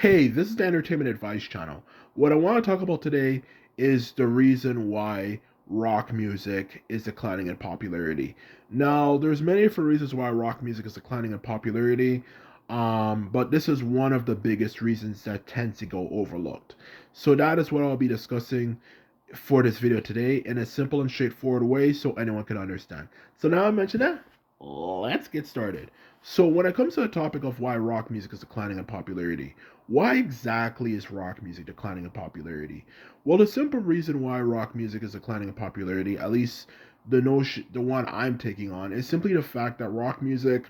Hey, this is the Entertainment Advice Channel. What I want to talk about today is the reason why rock music is declining in popularity. Now, there's many different reasons why rock music is declining in popularity, but this is one of the biggest reasons that tends to go overlooked. So that is what I'll be discussing for this video today in a simple and straightforward way so anyone can understand. So now I mentioned that, let's get started. So when it comes to the topic of why rock music is declining in popularity, why exactly is rock music declining in popularity? Well, the simple reason why rock music is declining in popularity, at least the one I'm taking on, is simply the fact that rock music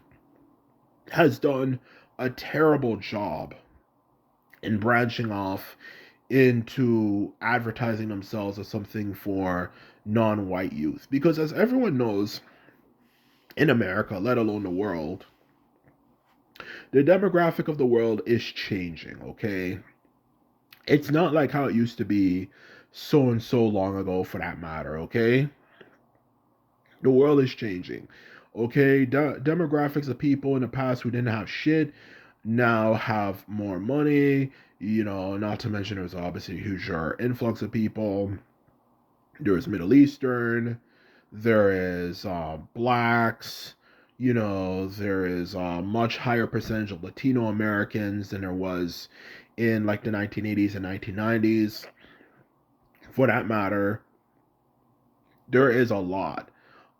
has done a terrible job in branching off into advertising themselves as something for non-white youth. Because as everyone knows, in America, let alone the world, the demographic of the world is changing, okay? It's not like how it used to be so and so long ago for that matter, okay? The world is changing. Okay, demographics of people in the past who didn't have shit now have more money. Not to mention there's obviously a huge influx of people. There's Middle Eastern, there is blacks, there is a much higher percentage of Latino Americans than there was in like the 1980s and 1990s. For that matter, there is a lot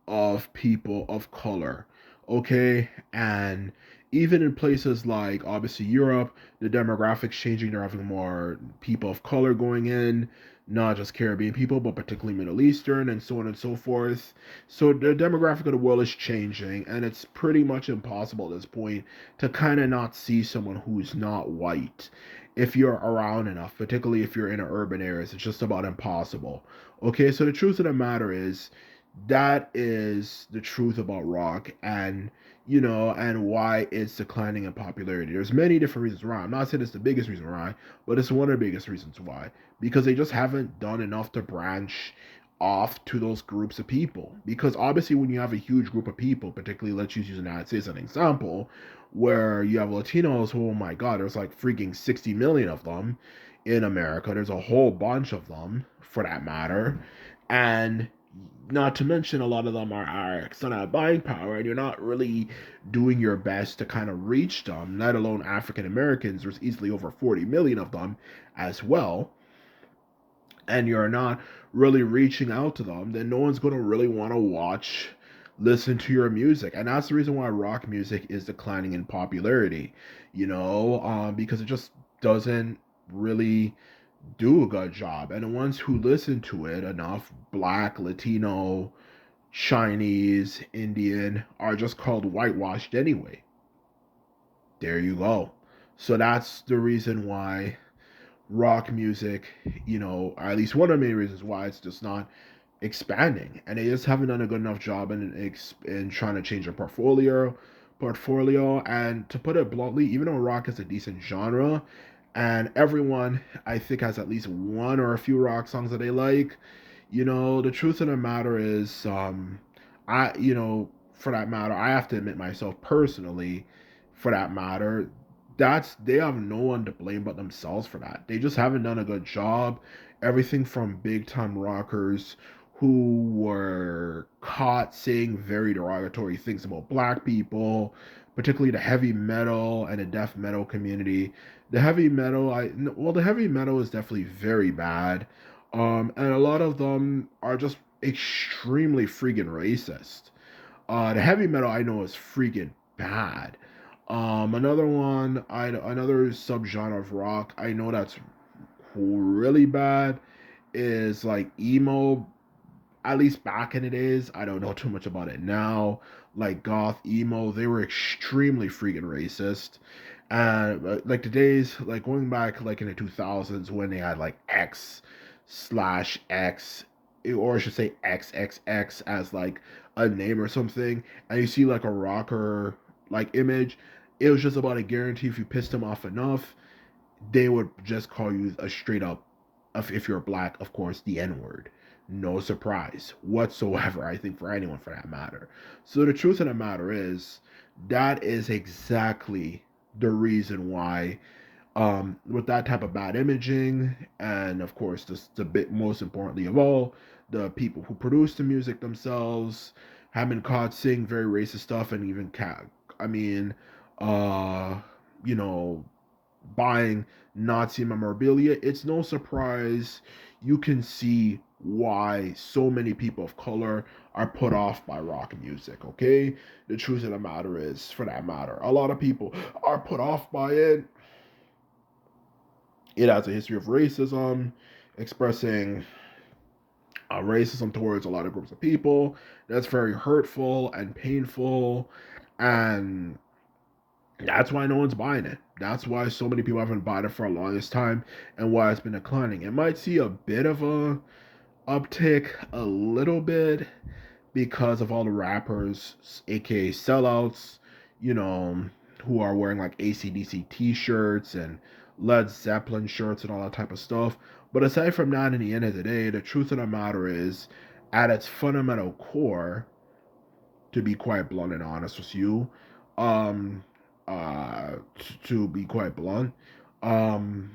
of people of color, okay? And even in places like obviously Europe, the demographics changing, they're having more people of color going in, not just Caribbean people, but particularly Middle Eastern and so on and so forth. So the demographic of the world is changing, and it's pretty much impossible at this point to kind of not see someone who's not white if you're around enough, particularly if you're in urban areas. It's just about impossible. Okay, so the truth of the matter is that is the truth about rock, and why it's declining in popularity. There's many different reasons why. I'm not saying it's the biggest reason why, but it's one of the biggest reasons why, because they just haven't done enough to branch off to those groups of people. Because obviously when you have a huge group of people, particularly let's use the United States as an example, where you have Latinos, oh my god, there's like freaking 60 million of them in America. There's a whole bunch of them for that matter. And not to mention, a lot of them are still not buying power, and you're not really doing your best to kind of reach them, let alone African Americans. There's easily over 40 million of them as well, and you're not really reaching out to them, then no one's going to really want to listen to your music. And that's the reason why rock music is declining in popularity, because it just doesn't really do a good job. And the ones who listen to it enough, black, Latino, Chinese, Indian, are just called whitewashed anyway. There you go. So that's the reason why rock music, at least one of the main reasons why it's just not expanding, and they just haven't done a good enough job in trying to change their portfolio. And to put it bluntly, even though rock is a decent genre, and everyone I think has at least one or a few rock songs that they like, the truth of the matter is, I, for that matter, I have to admit myself personally, for that matter, they have no one to blame but themselves for that. They just haven't done a good job. Everything from big time rockers who were caught saying very derogatory things about black people, particularly the heavy metal and the death metal community. The heavy metal is definitely very bad, and a lot of them are just extremely freaking racist. The heavy metal I know is freaking bad. Another subgenre of rock I know that's really bad is like emo. At least back in the days, I don't know too much about it now. Like goth emo, they were extremely freaking racist. And like the days, like going back like in the 2000s when they had like X/X, or I should say XXX as like a name or something, and you see like a rocker like image, it was just about a guarantee if you pissed them off enough, they would just call you a straight up, if you're black, of course, the N word. No surprise whatsoever, I think, for anyone for that matter. So the truth of the matter is, that is exactly the reason why with that type of bad imaging, and of course, the bit most importantly of all, the people who produce the music themselves have been caught saying very racist stuff, and even I mean, uh, you know, buying Nazi memorabilia. It's no surprise you can see why so many people of color are put off by rock music, okay? The truth of the matter is, for that matter, a lot of people are put off by it. It has a history of racism, expressing racism towards a lot of groups of people. That's very hurtful and painful, and that's why no one's buying it. That's why so many people haven't bought it for the longest time, and why it's been declining. It might see a bit of a uptick, a little bit, because of all the rappers, aka sellouts, you know, who are wearing like AC/DC t-shirts and Led Zeppelin shirts and all that type of stuff. But aside from that, in the end of the day, the truth of the matter is, at its fundamental core, to be quite blunt and honest with you, um, to be quite blunt, um,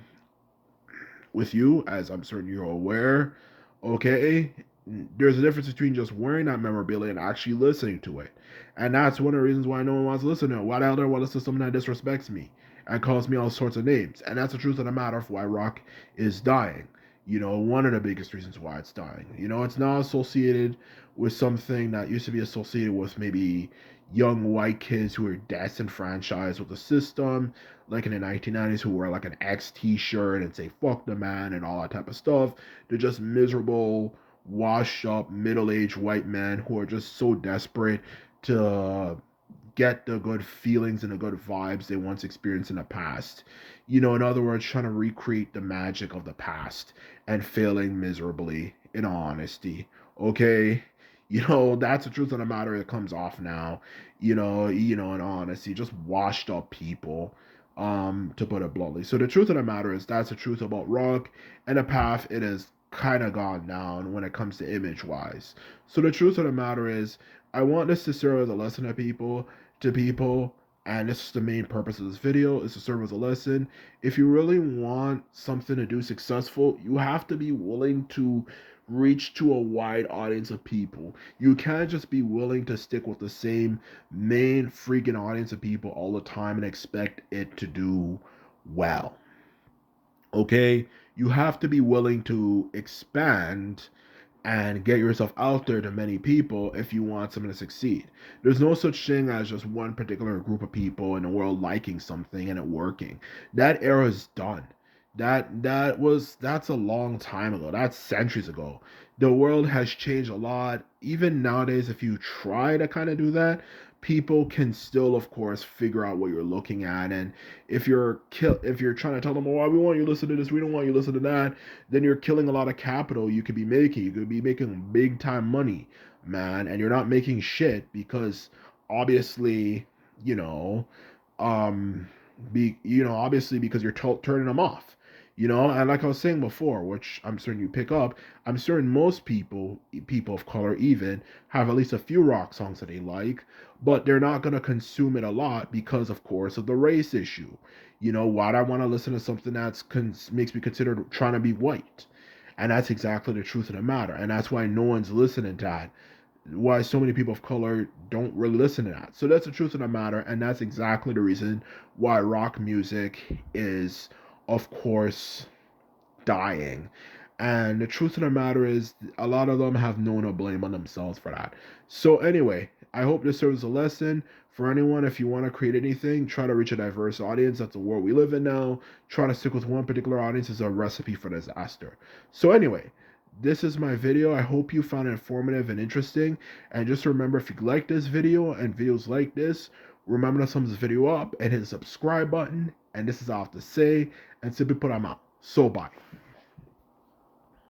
with you, as I'm certain you're aware, okay, there's a difference between just wearing that memorabilia and actually listening to it. And that's one of the reasons why no one wants to listen to it. Why the hell do I want to listen to someone that disrespects me and calls me all sorts of names? And that's the truth of the matter of why rock is dying. You know, one of the biggest reasons why it's dying. You know, it's not associated with something that used to be associated with maybe young white kids who are disenfranchised with the system, like in the 1990s, who wear like an X t-shirt and say fuck the man and all that type of stuff. They're just miserable, washed up, middle-aged white men who are just so desperate to get the good feelings and the good vibes they once experienced in the past. You know, in other words, trying to recreate the magic of the past and failing miserably, in all honesty. Okay? You know, that's the truth of the matter. It comes off now. In honesty, just washed up people, to put it bluntly. So the truth of the matter is that's the truth about rock and the path it has kind of gone down when it comes to image wise. So the truth of the matter is I want this to serve as a lesson to people, and this is the main purpose of this video, is to serve as a lesson. If you really want something to do successful, you have to be willing to reach to a wide audience of people. You can't just be willing to stick with the same main freaking audience of people all the time and expect it to do well. Okay? You have to be willing to expand and get yourself out there to many people if you want something to succeed. There's no such thing as just one particular group of people in the world liking something and it working. That era is done. That's a long time ago. That's centuries ago. The world has changed a lot. Even nowadays, if you try to kind of do that, people can still, of course, figure out what you're looking at. And if you're trying to tell them, oh, we want you to listen to this, we don't want you to listen to that, then you're killing a lot of capital you could be making. You could be making big time money, man, and you're not making shit because obviously, you know, obviously because you're turning them off. And like I was saying before, which I'm certain you pick up, I'm certain most people of color even, have at least a few rock songs that they like, but they're not gonna consume it a lot because, of course, of the race issue. Why do I want to listen to something that's makes me consider trying to be white? And that's exactly the truth of the matter, and that's why no one's listening to that. Why so many people of color don't really listen to that. So that's the truth of the matter, and that's exactly the reason why rock music is, of course, dying. And the truth of the matter is, a lot of them have no blame on themselves for that. So, anyway, I hope this serves a lesson for anyone. If you want to create anything, try to reach a diverse audience. That's the world we live in now. Try to stick with one particular audience is a recipe for disaster. So, anyway, this is my video. I hope you found it informative and interesting. And just remember, if you like this video and videos like this, remember to thumbs this video up and hit the subscribe button. And this is all I have to say. And simply put, I'm out. So, bye.